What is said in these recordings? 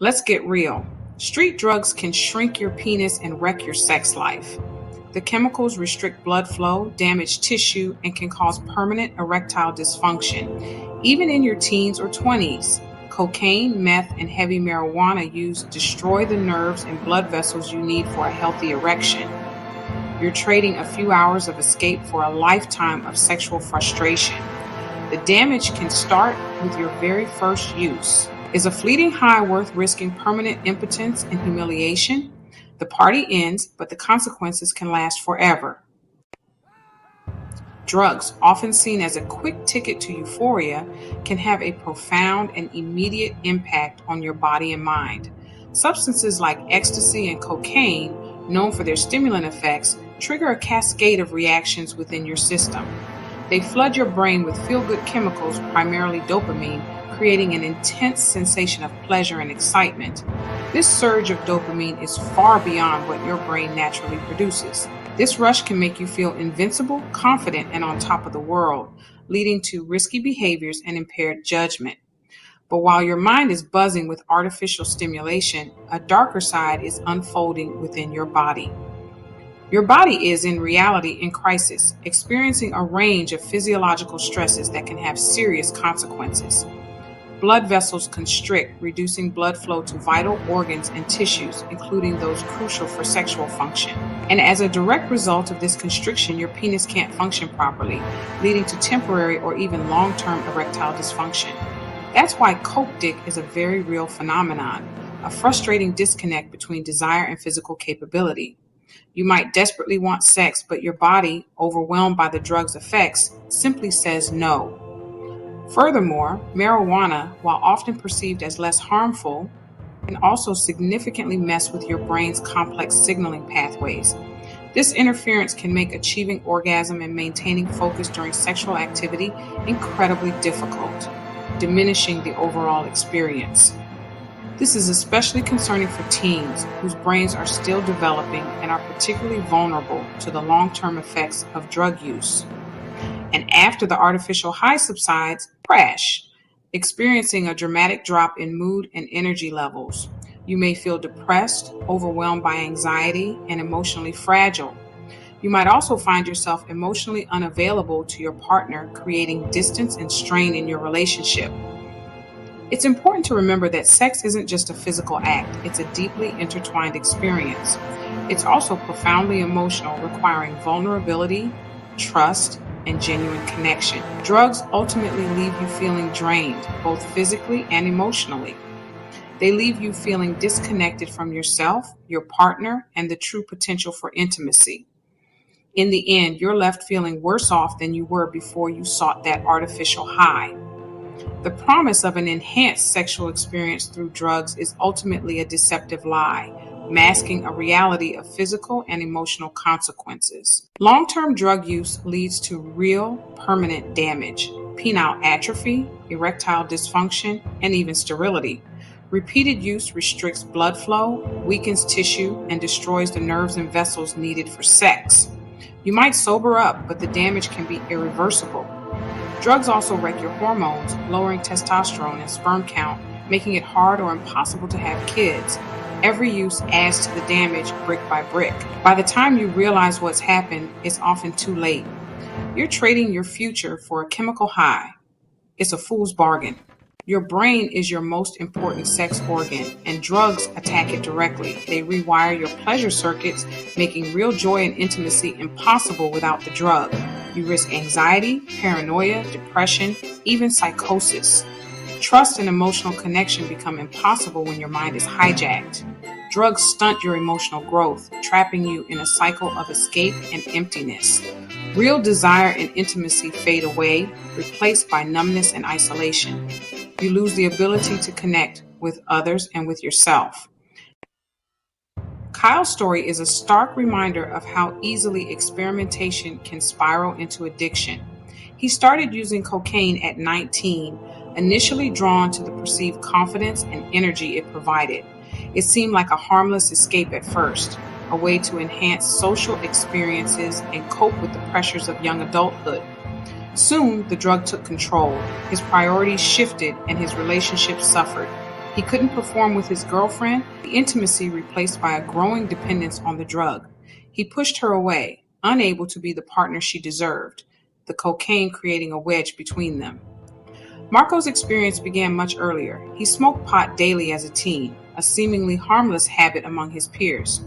Let's get real. Street drugs can shrink your penis and wreck your sex life. The chemicals restrict blood flow, damage tissue, and can cause permanent erectile dysfunction. Even in your teens or 20s, cocaine, meth, and heavy marijuana use destroy the nerves and blood vessels you need for a healthy erection. You're trading a few hours of escape for a lifetime of sexual frustration. The damage can start with your very first use. Is a fleeting high worth risking permanent impotence and humiliation? The party ends, but the consequences can last forever. Drugs, often seen as a quick ticket to euphoria, can have a profound and immediate impact on your body and mind. Substances like ecstasy and cocaine, known for their stimulant effects, trigger a cascade of reactions within your system. They flood your brain with feel-good chemicals, primarily dopamine, creating an intense sensation of pleasure and excitement. This surge of dopamine is far beyond what your brain naturally produces. This rush can make you feel invincible, confident, and on top of the world, leading to risky behaviors and impaired judgment. But while your mind is buzzing with artificial stimulation, a darker side is unfolding within your body. Your body is, in reality, in crisis, experiencing a range of physiological stresses that can have serious consequences. Blood vessels constrict, reducing blood flow to vital organs and tissues, including those crucial for sexual function. And as a direct result of this constriction, your penis can't function properly, leading to temporary or even long-term erectile dysfunction. That's why coke dick is a very real phenomenon, a frustrating disconnect between desire and physical capability. You might desperately want sex, but your body, overwhelmed by the drug's effects, simply says no. Furthermore, marijuana, while often perceived as less harmful, can also significantly mess with your brain's complex signaling pathways. This interference can make achieving orgasm and maintaining focus during sexual activity incredibly difficult, diminishing the overall experience. This is especially concerning for teens whose brains are still developing and are particularly vulnerable to the long-term effects of drug use. And after the artificial high subsides, crash, experiencing a dramatic drop in mood and energy levels. You may feel depressed, overwhelmed by anxiety, and emotionally fragile. You might also find yourself emotionally unavailable to your partner, creating distance and strain in your relationship. It's important to remember that sex isn't just a physical act, it's a deeply intertwined experience. It's also profoundly emotional, requiring vulnerability, trust, and genuine connection. Drugs ultimately leave you feeling drained, both physically and emotionally. They leave you feeling disconnected from yourself, your partner, and the true potential for intimacy. In the end, you're left feeling worse off than you were before you sought that artificial high. The promise of an enhanced sexual experience through drugs is ultimately a deceptive lie, masking a reality of physical and emotional consequences. Long-term drug use leads to real, permanent damage, penile atrophy, erectile dysfunction, and even sterility. Repeated use restricts blood flow, weakens tissue, and destroys the nerves and vessels needed for sex. You might sober up, but the damage can be irreversible. Drugs also wreck your hormones, lowering testosterone and sperm count, making it hard or impossible to have kids. Every use adds to the damage brick by brick. By the time you realize what's happened, it's often too late. You're trading your future for a chemical high. It's a fool's bargain. Your brain is your most important sex organ, and drugs attack it directly. They rewire your pleasure circuits, making real joy and intimacy impossible without the drug. You risk anxiety, paranoia, depression, even psychosis. Trust and emotional connection become impossible when your mind is hijacked. Drugs stunt your emotional growth, trapping you in a cycle of escape and emptiness. Real desire and intimacy fade away, replaced by numbness and isolation. You lose the ability to connect with others and with yourself. Kyle's story is a stark reminder of how easily experimentation can spiral into addiction. He started using cocaine at 19, initially drawn to the perceived confidence and energy it provided. It seemed like a harmless escape at first, a way to enhance social experiences and cope with the pressures of young adulthood. Soon, the drug took control. His priorities shifted and his relationships suffered. He couldn't perform with his girlfriend, the intimacy replaced by a growing dependence on the drug. He pushed her away, unable to be the partner she deserved, the cocaine creating a wedge between them. Marco's experience began much earlier. He smoked pot daily as a teen, a seemingly harmless habit among his peers.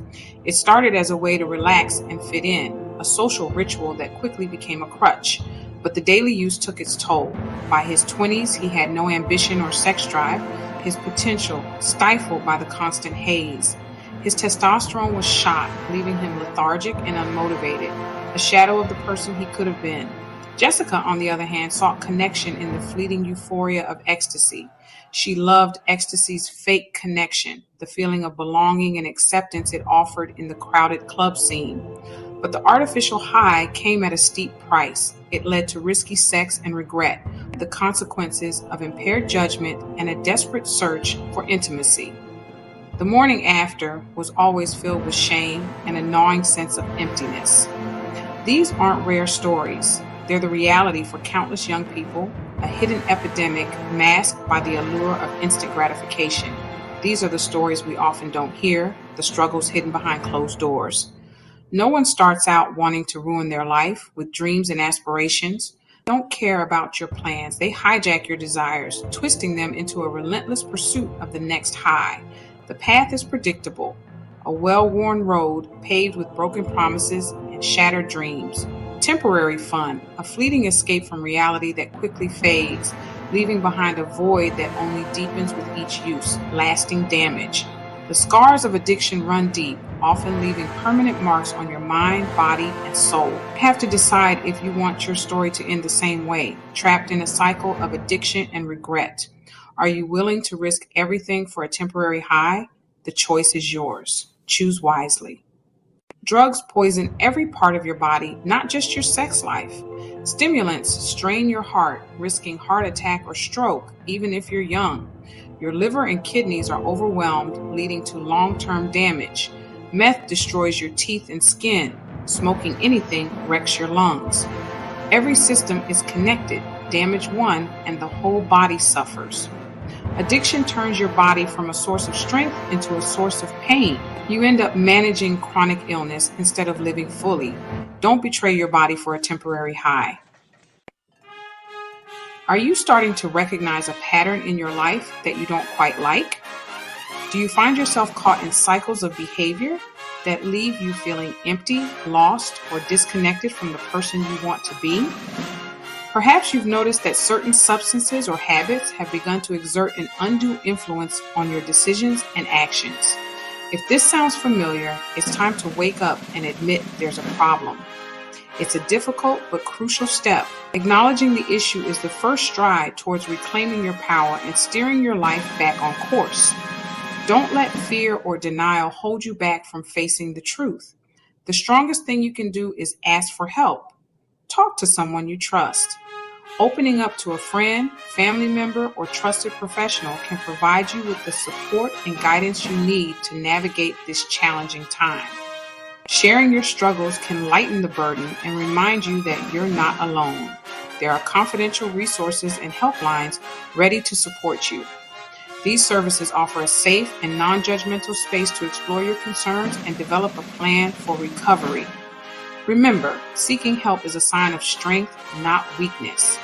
It started as a way to relax and fit in, a social ritual that quickly became a crutch. But the daily use took its toll. By his 20s, he had no ambition or sex drive, his potential stifled by the constant haze. His testosterone was shot, leaving him lethargic and unmotivated, a shadow of the person he could have been. Jessica, on the other hand, sought connection in the fleeting euphoria of ecstasy. She loved ecstasy's fake connection, the feeling of belonging and acceptance it offered in the crowded club scene. But the artificial high came at a steep price. It led to risky sex and regret, the consequences of impaired judgment and a desperate search for intimacy. The morning after was always filled with shame and a gnawing sense of emptiness. These aren't rare stories. They're the reality for countless young people, a hidden epidemic masked by the allure of instant gratification. These are the stories we often don't hear, the struggles hidden behind closed doors. No one starts out wanting to ruin their life with dreams and aspirations. They don't care about your plans. They hijack your desires, twisting them into a relentless pursuit of the next high. The path is predictable, a well-worn road paved with broken promises and shattered dreams. Temporary fun, a fleeting escape from reality that quickly fades, leaving behind a void that only deepens with each use, lasting damage. The scars of addiction run deep, often leaving permanent marks on your mind, body, and soul. You have to decide if you want your story to end the same way, trapped in a cycle of addiction and regret. Are you willing to risk everything for a temporary high? The choice is yours. Choose wisely. Drugs poison every part of your body, not just your sex life. Stimulants strain your heart, risking heart attack or stroke, even if you're young. Your liver and kidneys are overwhelmed, leading to long-term damage. Meth destroys your teeth and skin. Smoking anything wrecks your lungs. Every system is connected. Damage one, and the whole body suffers. Addiction turns your body from a source of strength into a source of pain. You end up managing chronic illness instead of living fully. Don't betray your body for a temporary high. Are you starting to recognize a pattern in your life that you don't quite like? Do you find yourself caught in cycles of behavior that leave you feeling empty, lost, or disconnected from the person you want to be? Perhaps you've noticed that certain substances or habits have begun to exert an undue influence on your decisions and actions. If this sounds familiar, it's time to wake up and admit there's a problem. It's a difficult but crucial step. Acknowledging the issue is the first stride towards reclaiming your power and steering your life back on course. Don't let fear or denial hold you back from facing the truth. The strongest thing you can do is ask for help. Talk to someone you trust. Opening up to a friend, family member, or trusted professional can provide you with the support and guidance you need to navigate this challenging time. Sharing your struggles can lighten the burden and remind you that you're not alone. There are confidential resources and helplines ready to support you. These services offer a safe and non-judgmental space to explore your concerns and develop a plan for recovery. Remember, seeking help is a sign of strength, not weakness.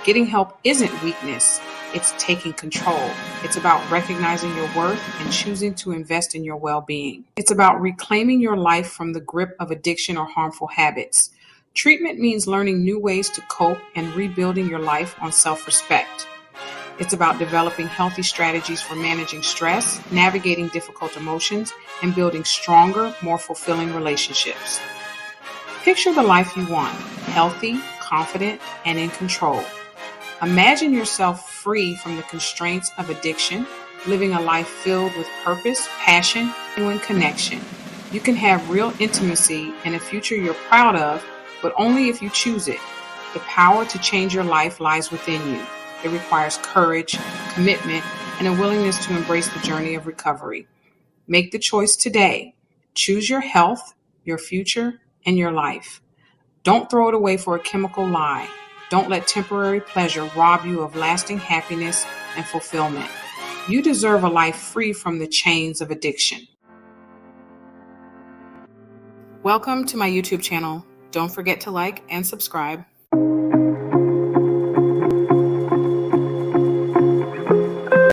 Getting help isn't weakness, it's taking control. It's about recognizing your worth and choosing to invest in your well-being. It's about reclaiming your life from the grip of addiction or harmful habits. Treatment means learning new ways to cope and rebuilding your life on self-respect. It's about developing healthy strategies for managing stress, navigating difficult emotions, and building stronger, more fulfilling relationships. Picture the life you want, healthy, confident, and in control. Imagine yourself free from the constraints of addiction, living a life filled with purpose, passion, and connection. You can have real intimacy and a future you're proud of, but only if you choose it. The power to change your life lies within you. It requires courage, commitment, and a willingness to embrace the journey of recovery. Make the choice today. Choose your health, your future, and your life. Don't throw it away for a chemical lie. Don't let temporary pleasure rob you of lasting happiness and fulfillment. You deserve a life free from the chains of addiction. Welcome to my YouTube channel. Don't forget to like and subscribe.